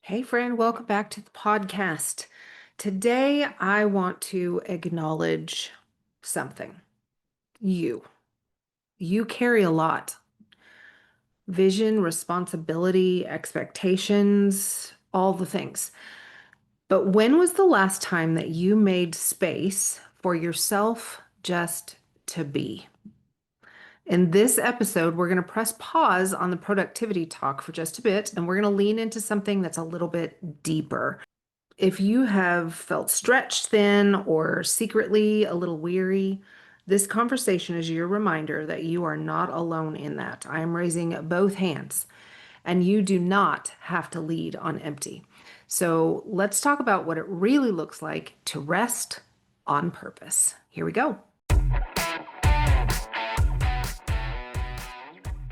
Hey, friend, welcome back to the podcast. Today, I want to acknowledge something. You. You carry a lot: vision, responsibility, expectations, all the things. But when was the last time that you made space for yourself just to be? In this episode, we're going to press pause on the productivity talk for just a bit, and we're going to lean into something that's a little bit deeper. If you have felt stretched thin or secretly a little weary, this conversation is your reminder that you are not alone in that. I am raising both hands, and you do not have to lead on empty. So let's talk about what it really looks like to rest on purpose. Here we go.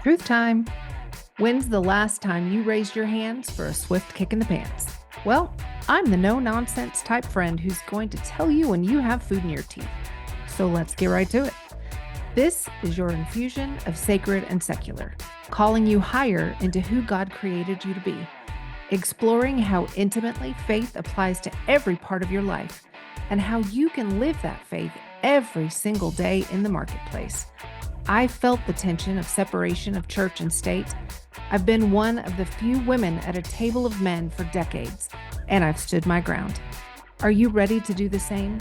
Truth time. When's the last time you raised your hands for a swift kick in the pants? Well, I'm the no-nonsense type friend who's going to tell you when you have food in your teeth. So let's get right to it. This is your infusion of sacred and secular, calling you higher into who God created you to be, exploring how intimately faith applies to every part of your life, and how you can live that faith every single day in the marketplace. I felt the tension of separation of church and state. I've been one of the few women at a table of men for decades, and I've stood my ground. Are you ready to do the same?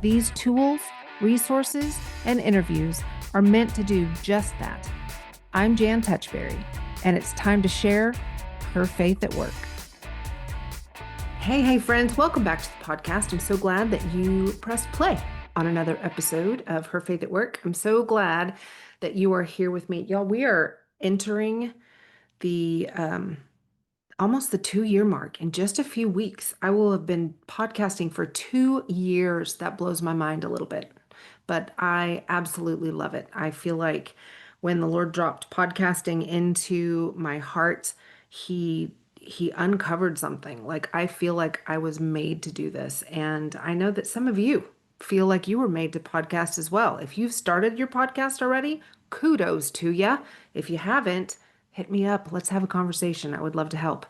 These tools, resources, and interviews are meant to do just that. I'm Jan Touchberry, and it's time to share her faith at work. Hey, friends, welcome back to the podcast. I'm so glad that you pressed play on another episode of Her Faith at Work. I'm so glad that you are here with me. Y'all, we are entering the almost the 2-year mark in just a few weeks. I will have been podcasting for 2 years. That blows my mind a little bit, but I absolutely love it. I feel like when the Lord dropped podcasting into my heart, he uncovered something. Like, I feel like I was made to do this, and I know that some of you feel like you were made to podcast as well. If you've started your podcast already, kudos to you. If you haven't, hit me up. Let's have a conversation. I would love to help.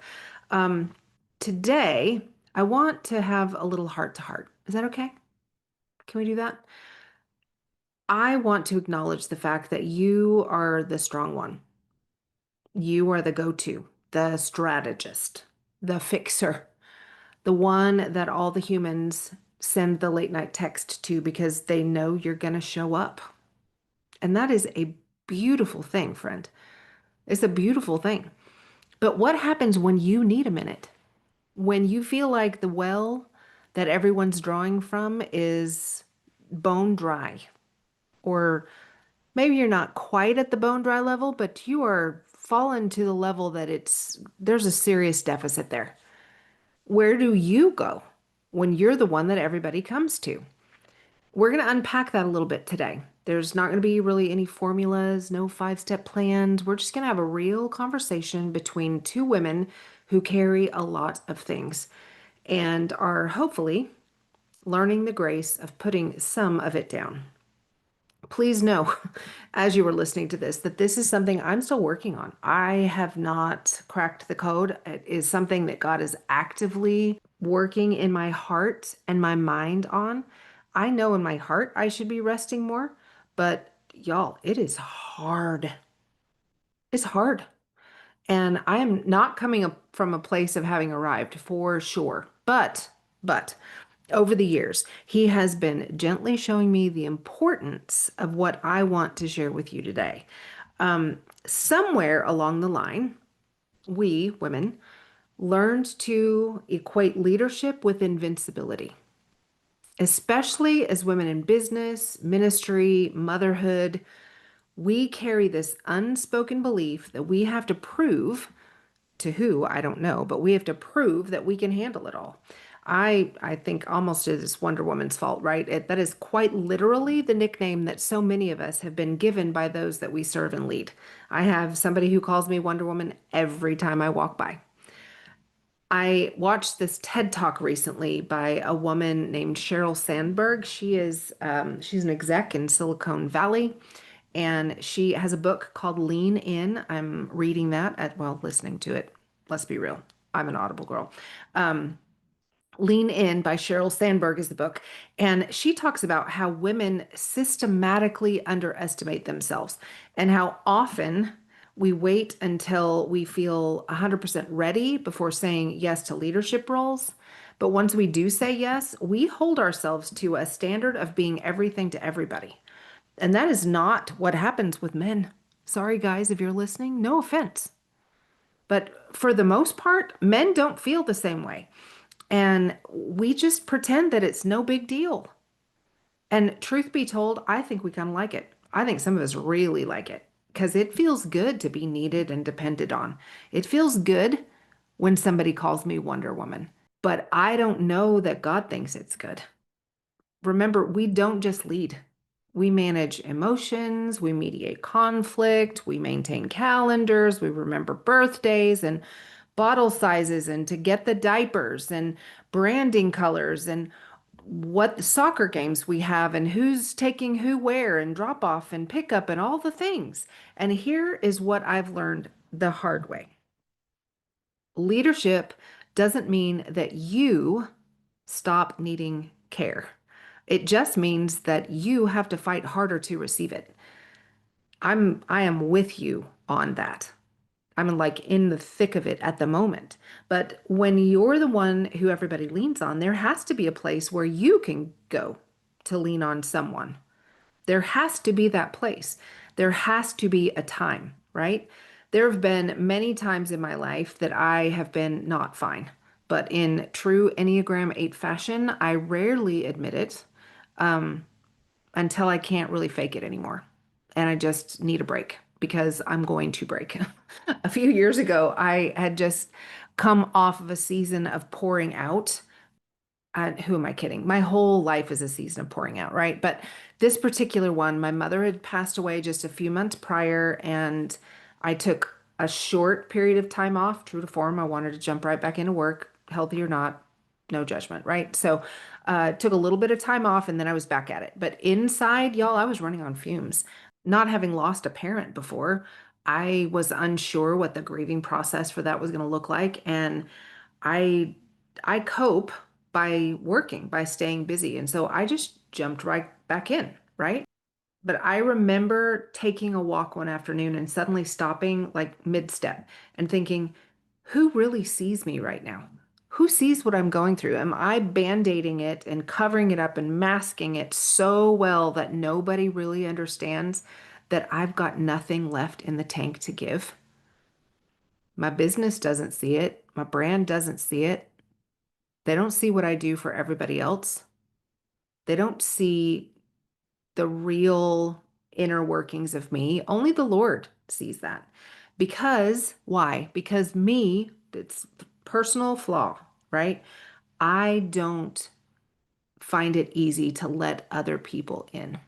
Today, I want to have a little heart to heart. Is that okay? Can we do that? I want to acknowledge the fact that you are the strong one. You are the go-to, the strategist, the fixer, the one that all the humans send the late night text to because they know you're going to show up. And that is a beautiful thing, friend. It's a beautiful thing. But what happens when you need a minute? When you feel like the well that everyone's drawing from is bone dry, or maybe you're not quite at the bone dry level, but you are fallen to the level that there's a serious deficit there. Where do you go when you're the one that everybody comes to? We're going to unpack that a little bit today. There's not going to be really any formulas, no 5-step plans. We're just going to have a real conversation between two women who carry a lot of things and are hopefully learning the grace of putting some of it down. Please know, as you were listening to this, that this is something I'm still working on. I have not cracked the code. It is something that God is actively working in my heart and my mind on. I know in my heart I should be resting more, but y'all, it is hard. It's hard. And I am not coming up from a place of having arrived for sure. But over the years, he has been gently showing me the importance of what I want to share with you today. Somewhere along the line, we women learned to equate leadership with invincibility, especially as women in business, ministry, motherhood. We carry this unspoken belief that we have to prove to who, I don't know, but we have to prove that we can handle it all. I think almost it is Wonder Woman's fault, right? That is quite literally the nickname that so many of us have been given by those that we serve and lead. I have somebody who calls me Wonder Woman every time I walk by. I watched this TED Talk recently by a woman named Sheryl Sandberg. She's an exec in Silicon Valley, and she has a book called Lean In. I'm reading that listening to it. Let's be real. I'm an Audible girl. Um, Lean In by Sheryl Sandberg is the book. And she talks about how women systematically underestimate themselves and how often we wait until we feel 100% ready before saying yes to leadership roles. But once we do say yes, we hold ourselves to a standard of being everything to everybody. And that is not what happens with men. Sorry, guys, if you're listening, no offense. But for the most part, men don't feel the same way. And we just pretend that it's no big deal. And truth be told, I think we kind of like it. I think some of us really like it because it feels good to be needed and depended on. It feels good when somebody calls me Wonder Woman, but I don't know that God thinks it's good. Remember, we don't just lead. We manage emotions, we mediate conflict, we maintain calendars, we remember birthdays and bottle sizes and to get the diapers and branding colors and what soccer games we have and who's taking who where and drop off and pick up and all the things. And here is what I've learned the hard way. Leadership doesn't mean that you stop needing care. It just means that you have to fight harder to receive it. I am with you on that. I'm like in the thick of it at the moment. But when you're the one who everybody leans on, there has to be a place where you can go to lean on someone. There has to be that place. There has to be a time, right? There have been many times in my life that I have been not fine. But in true Enneagram 8 fashion, I rarely admit it until I can't really fake it anymore. And I just need a break because I'm going to break. A few years ago, I had just come off of a season of pouring out. Who am I kidding? My whole life is a season of pouring out, right? But this particular one, my mother had passed away just a few months prior, and I took a short period of time off, true to form. I wanted to jump right back into work, healthy or not, no judgment, right? So, took a little bit of time off, and then I was back at it. But inside, y'all, I was running on fumes. Not having lost a parent before, I was unsure what the grieving process for that was going to look like, and I I cope by working, by staying busy. And so I just jumped right back in, right? But I remember taking a walk one afternoon and suddenly stopping like mid-step and thinking, who really sees me right now? Who sees what I'm going through? Am I band-aiding it and covering it up and masking it so well that nobody really understands that I've got nothing left in the tank to give? My business doesn't see it. My brand doesn't see it. They don't see what I do for everybody else. They don't see the real inner workings of me. Only the Lord sees that. Because, why? Because me, it's personal flaw, right? I don't find it easy to let other people in.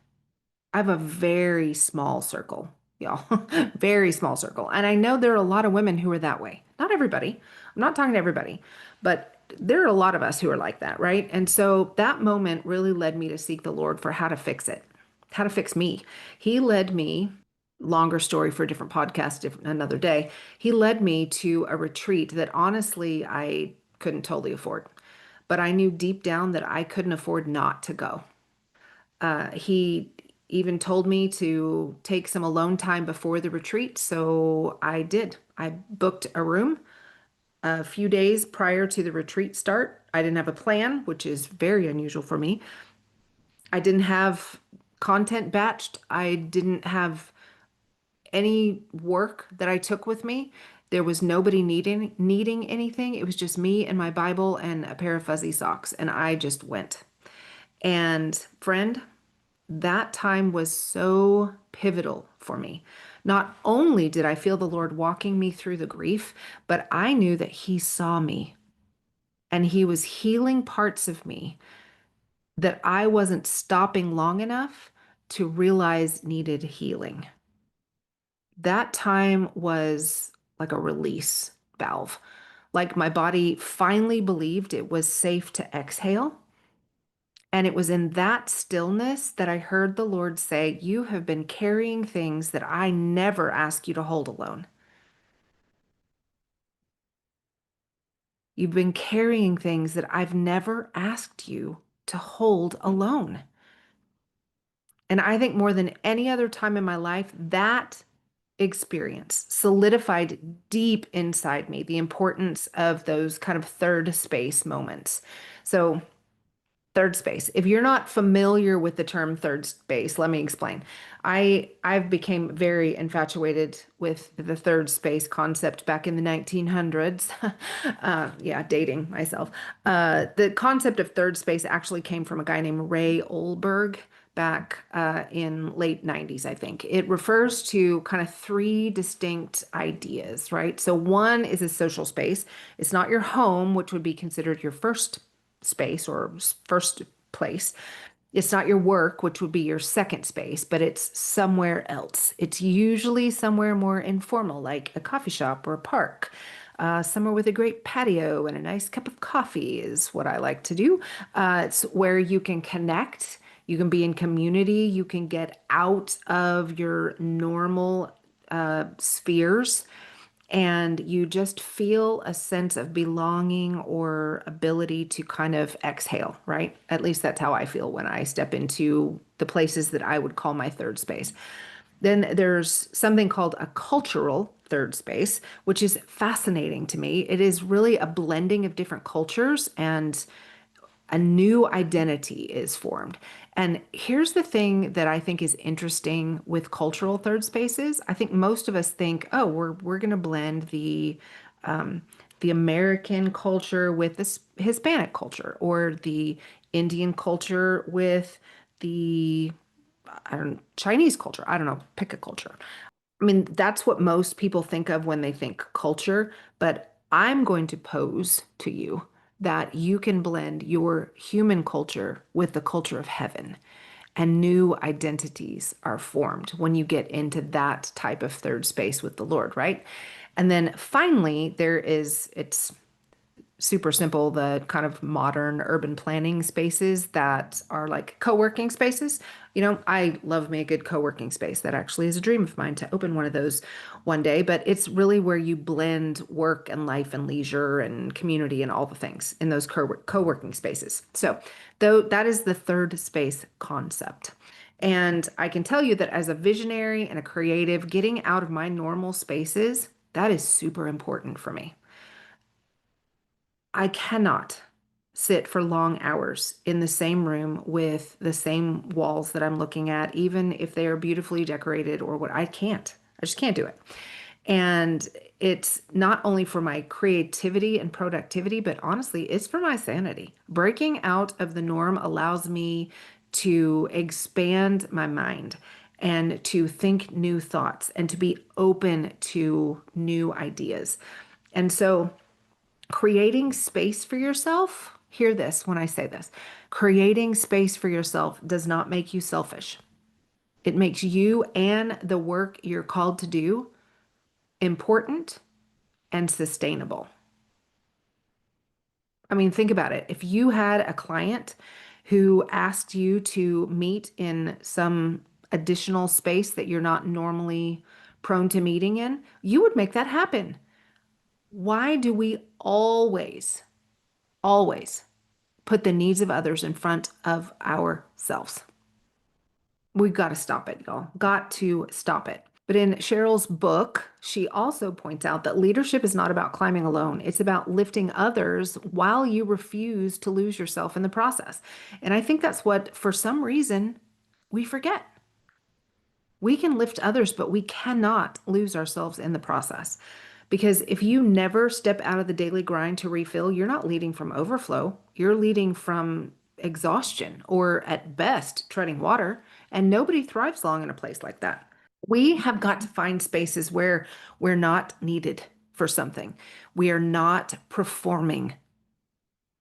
I have a very small circle, y'all. Very small circle. And I know there are a lot of women who are that way. Not everybody. I'm not talking to everybody, but there are a lot of us who are like that, right? And so that moment really led me to seek the Lord for how to fix it, how to fix me. He led me, longer story for a different podcast, another day. He led me to a retreat that honestly I couldn't totally afford, but I knew deep down that I couldn't afford not to go. He even told me to take some alone time before the retreat, so I did. I booked a room a few days prior to the retreat start. I didn't have a plan, which is very unusual for me. I didn't have content batched. I didn't have any work that I took with me. There was nobody needing anything. It was just me and my Bible and a pair of fuzzy socks, and I just went. And friend, that time was so pivotal for me. Not only did I feel the Lord walking me through the grief, but I knew that He saw me and He was healing parts of me that I wasn't stopping long enough to realize needed healing. That time was like a release valve. Like my body finally believed it was safe to exhale. And it was in that stillness that I heard the Lord say, you have been carrying things that I never ask you to hold alone. You've been carrying things that I've never asked you to hold alone. And I think more than any other time in my life, that experience solidified deep inside me the importance of those kind of third space moments. So, third space. If you're not familiar with the term third space, let me explain. I've became very infatuated with the third space concept back in the 1900s. Yeah, dating myself. The concept of third space actually came from a guy named Ray Olberg back in late 90s, I think. It refers to kind of three distinct ideas, right? So one is a social space. It's not your home, which would be considered your first space or first place. It's not your work, which would be your second space, but it's somewhere else. It's usually somewhere more informal, like a coffee shop or a park. Somewhere with a great patio and a nice cup of coffee is what I like to do. It's where you can connect, you can be in community, you can get out of your normal spheres and you just feel a sense of belonging or ability to kind of exhale, right? At least that's how I feel when I step into the places that I would call my third space. Then there's something called a cultural third space, which is fascinating to me. It is really a blending of different cultures and a new identity is formed. And here's the thing that I think is interesting with cultural third spaces. I think most of us think, oh, we're going to blend um, the American culture with the Hispanic culture, or the Indian culture with the I don't Chinese culture. I don't know, pick a culture. I mean, that's what most people think of when they think culture, but I'm going to pose to you that you can blend your human culture with the culture of heaven, and new identities are formed when you get into that type of third space with the Lord, right? And then finally, it's super simple, the kind of modern urban planning spaces that are like co-working spaces. You know, I love me a good co-working space. That actually is a dream of mine to open one of those one day, but it's really where you blend work and life and leisure and community and all the things in those co-working spaces. So, though that is the third space concept. And I can tell you that as a visionary and a creative, getting out of my normal spaces, that is super important for me. I cannot sit for long hours in the same room with the same walls that I'm looking at, even if they are beautifully decorated or what. I can't. I just can't do it. And it's not only for my creativity and productivity, but honestly, it's for my sanity. Breaking out of the norm allows me to expand my mind and to think new thoughts and to be open to new ideas. And so, creating space for yourself, hear this when I say this, creating space for yourself does not make you selfish. It makes you and the work you're called to do important and sustainable. I mean, think about it. If you had a client who asked you to meet in some additional space that you're not normally prone to meeting in, you would make that happen. Why do we always put the needs of others in front of ourselves? We've got to stop it, y'all. Got to stop it. But in Cheryl's book, she also points out that leadership is not about climbing alone. It's about lifting others while you refuse to lose yourself in the process. And I think that's what, for some reason, we forget. We can lift others, but we cannot lose ourselves in the process. Because if you never step out of the daily grind to refill, you're not leading from overflow. You're leading from exhaustion or at best treading water. And nobody thrives long in a place like that. We have got to find spaces where we're not needed for something. We are not performing.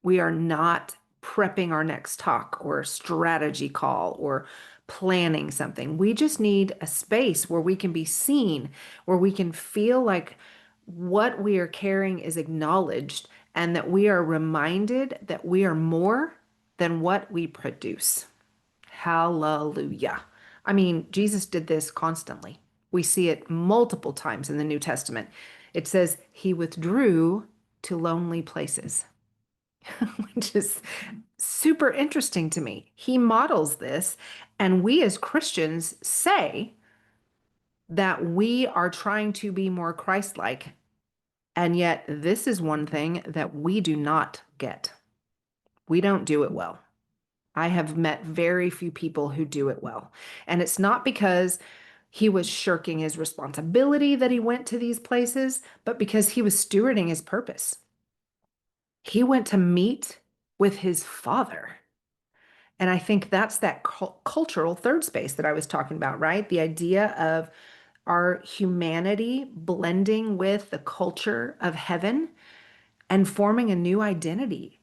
We are not prepping our next talk or strategy call or planning something. We just need a space where we can be seen, where we can feel like what we are carrying is acknowledged, and that we are reminded that we are more than what we produce. Hallelujah. I mean, Jesus did this constantly. We see it multiple times in the New Testament. It says he withdrew to lonely places, which is super interesting to me. He models this, and we as Christians say that we are trying to be more Christ-like. And yet, this is one thing that we do not get. We don't do it well. I have met very few people who do it well. And it's not because he was shirking his responsibility that he went to these places, but because he was stewarding his purpose. He went to meet with his father. And I think that's that cultural third space that I was talking about, right? The idea of our humanity blending with the culture of heaven and forming a new identity,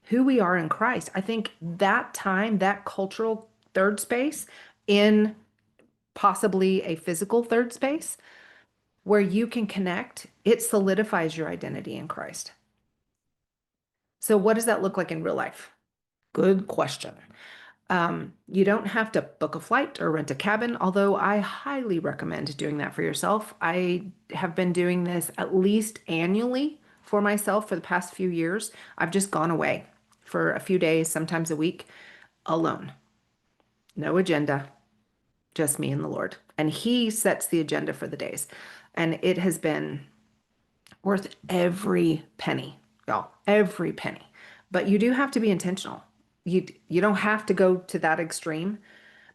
who we are in Christ. I think that time, that cultural third space in possibly a physical third space where you can connect, it solidifies your identity in Christ. So, what does that look like in real life? Good question. You don't have to book a flight or rent a cabin, although I highly recommend doing that for yourself. I have been doing this at least annually for myself for the past few years. I've just gone away for a few days, sometimes a week, alone. No agenda, just me and the Lord. And He sets the agenda for the days. And it has been worth every penny, y'all, every penny. But you do have to be intentional. You don't have to go to that extreme,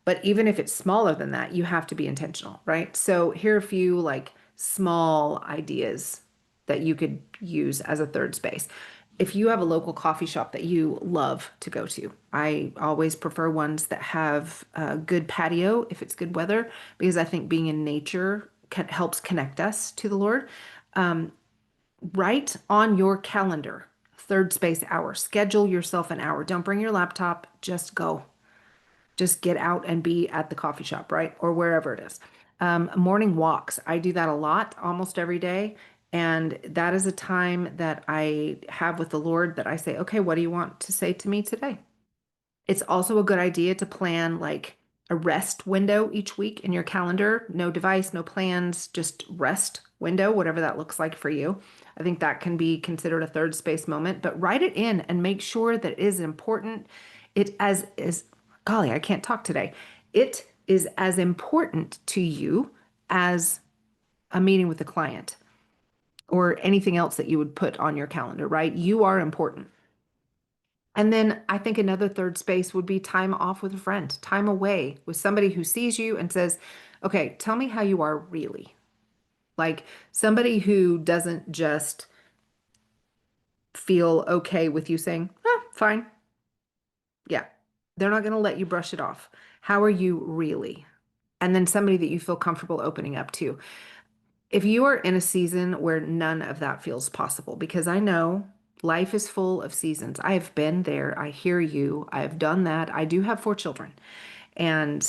but even if it's smaller than that, you have to be intentional, right? So here are a few like small ideas that you could use as a third space. If you have a local coffee shop that you love to go to, I always prefer ones that have a good patio if it's good weather, because I think being in nature helps connect us to the Lord. Write on your calendar, third space hour. Schedule yourself an hour. Don't bring your laptop. Just go. Just get out and be at the coffee shop, right? Or wherever it is. Morning walks. I do that a lot, almost every day. And that is a time that I have with the Lord that I say, okay, what do you want to say to me today? It's also a good idea to plan like a rest window each week in your calendar. No device, no plans, just rest window, whatever that looks like for you. I think that can be considered a third space moment, but write it in and make sure that it is important. It as is, golly, I can't talk today. It is as important to you as a meeting with a client or anything else that you would put on your calendar, right? You are important. And then I think another third space would be time off with a friend, time away with somebody who sees you and says, okay, tell me how you are really. Like somebody who doesn't just feel okay with you saying, fine. Yeah. They're not going to let you brush it off. How are you really? And then somebody that you feel comfortable opening up to. If you are in a season where none of that feels possible, because I know life is full of seasons. I have been there. I hear you. I have done that. I do have 4 children. And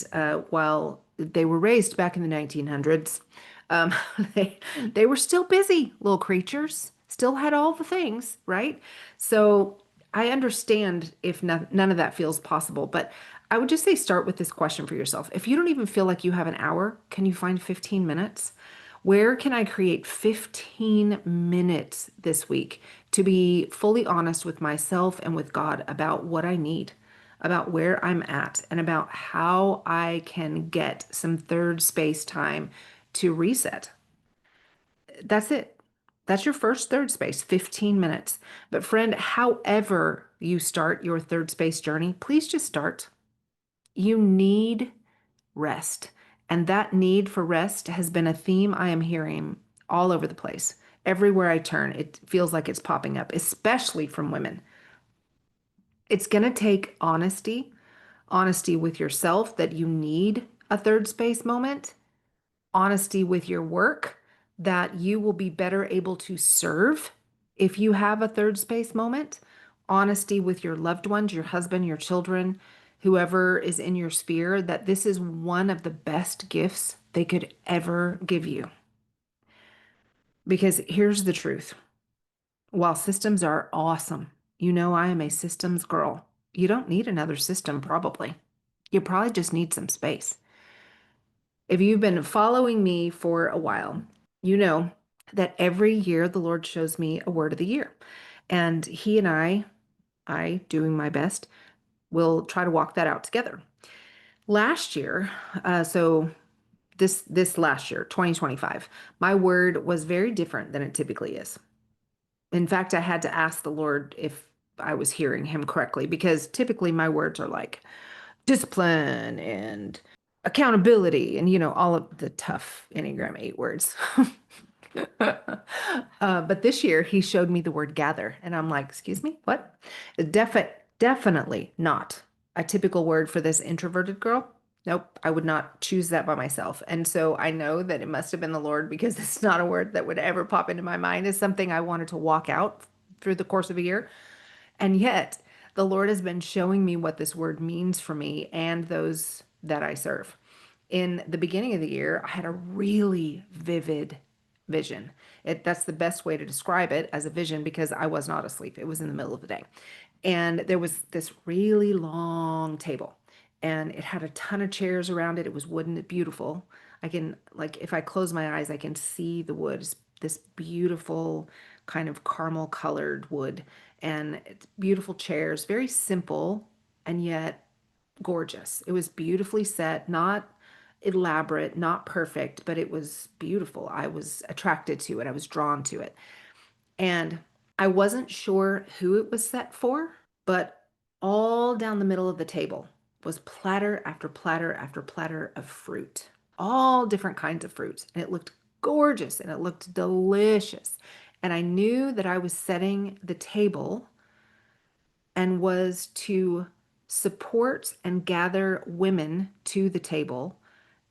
while they were raised back in the 1900s, um, they, they were still busy little creatures, still had all the things, right? So I understand if none of that feels possible, but I would just say start with this question for yourself. If you don't even feel like you have an hour, can you find 15 minutes? Where can I create 15 minutes this week to be fully honest with myself and with God about what I need, about where I'm at, and about how I can get some third space time to reset? That's it. That's your first third space, 15 minutes. But friend, however you start your third space journey, please just start. You need rest. And that need for rest has been a theme I am hearing all over the place. Everywhere I turn, it feels like it's popping up, especially from women. It's going to take honesty, honesty with yourself that you need a third space moment, honesty with your work that you will be better able to serve if you have a third space moment, honesty with your loved ones, your husband, your children, whoever is in your sphere, that this is one of the best gifts they could ever give you. Because here's the truth. While systems are awesome, you know I am a systems girl. You don't need another system, probably. You probably just need some space. If you've been following me for a while, you know that every year the Lord shows me a word of the year. And he and I doing my best, will try to walk that out together. Last year, so this last year, 2025, my word was very different than it typically is. In fact, I had to ask the Lord if I was hearing him correctly because typically my words are like discipline and accountability and, all of the tough Enneagram 8 words. But this year he showed me the word gather, and I'm like, excuse me, what? Definitely not a typical word for this introverted girl. Nope, I would not choose that by myself. And so I know that it must have been the Lord because it's not a word that would ever pop into my mind as something I wanted to walk out through the course of a year. And yet, the Lord has been showing me what this word means for me and those that I serve. In the beginning of the year, I had a really vivid vision. That's the best way to describe it, as a vision, because I was not asleep. It was in the middle of the day. And there was this really long table, and it had a ton of chairs around it. It was wooden, beautiful. I can, like, if I close my eyes, I can see the wood. It's this beautiful kind of caramel colored wood, and it's beautiful chairs, very simple and yet gorgeous. It was beautifully set, not elaborate, not perfect, but it was beautiful. I was attracted to it. I was drawn to it. And I wasn't sure who it was set for, but all down the middle of the table was platter after platter after platter of fruit, all different kinds of fruit. And it looked gorgeous and it looked delicious. And I knew that I was setting the table and was to support and gather women to the table.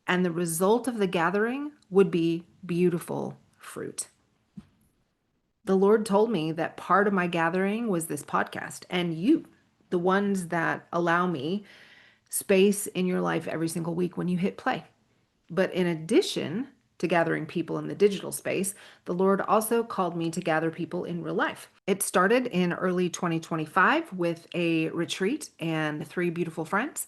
And the result of the gathering would be beautiful fruit. The Lord told me that part of my gathering was this podcast, and you, the ones that allow me space in your life every single week when you hit play. But in addition to gathering people in the digital space, the Lord also called me to gather people in real life. It started in early 2025 with a retreat and 3 beautiful friends,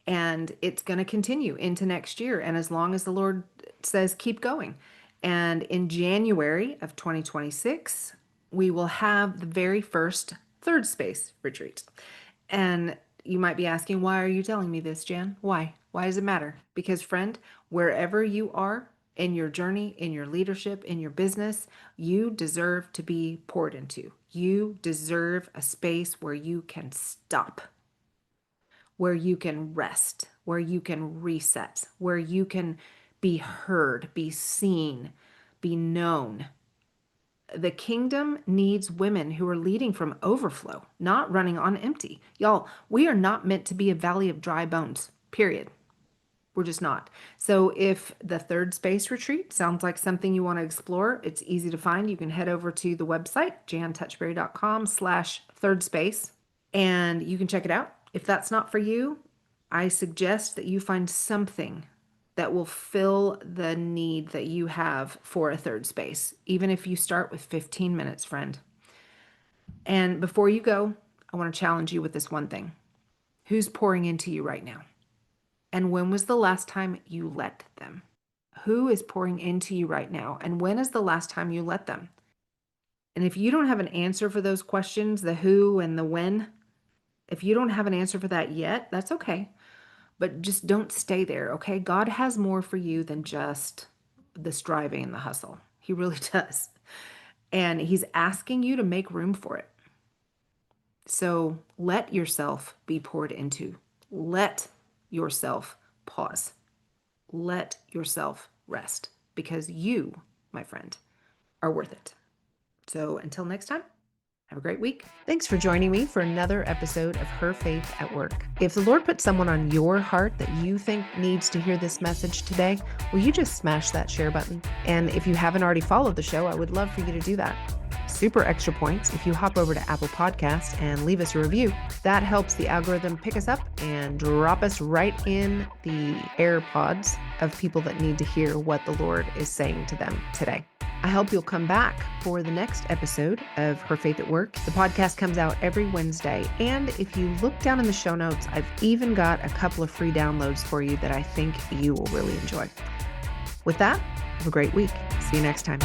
and it's going to continue into next year. And as long as the Lord says, keep going. And in January of 2026, we will have the very first third space retreat. And you might be asking, why are you telling me this, Jan? Why? Why does it matter? Because, friend, wherever you are in your journey, in your leadership, in your business, you deserve to be poured into. You deserve a space where you can stop, where you can rest, where you can reset, where you can be heard, be seen, be known. The kingdom needs women who are leading from overflow, not running on empty. Y'all, we are not meant to be a valley of dry bones, period. We're just not. So if the third space retreat sounds like something you want to explore, it's easy to find. You can head over to the website, jantouchberry.com/third space, and you can check it out. If that's not for you, I suggest that you find something that will fill the need that you have for a third space, even if you start with 15 minutes, friend. And before you go, I want to challenge you with this one thing. Who's pouring into you right now? And when was the last time you let them? Who is pouring into you right now? And when is the last time you let them? And if you don't have an answer for those questions, the who and the when, if you don't have an answer for that yet, that's okay. But just don't stay there, okay? God has more for you than just the striving and the hustle. He really does. And he's asking you to make room for it. So let yourself be poured into. Let yourself pause. Let yourself rest, because you, my friend, are worth it. So until next time, have a great week. Thanks for joining me for another episode of Her Faith at Work. If the Lord put someone on your heart that you think needs to hear this message today, will you just smash that share button? And if you haven't already followed the show, I would love for you to do that. Super extra points if you hop over to Apple Podcasts and leave us a review. That helps the algorithm pick us up and drop us right in the AirPods of people that need to hear what the Lord is saying to them today. I hope you'll come back for the next episode of Her Faith at Work. The podcast comes out every Wednesday. And if you look down in the show notes, I've even got a couple of free downloads for you that I think you will really enjoy. With that, have a great week. See you next time.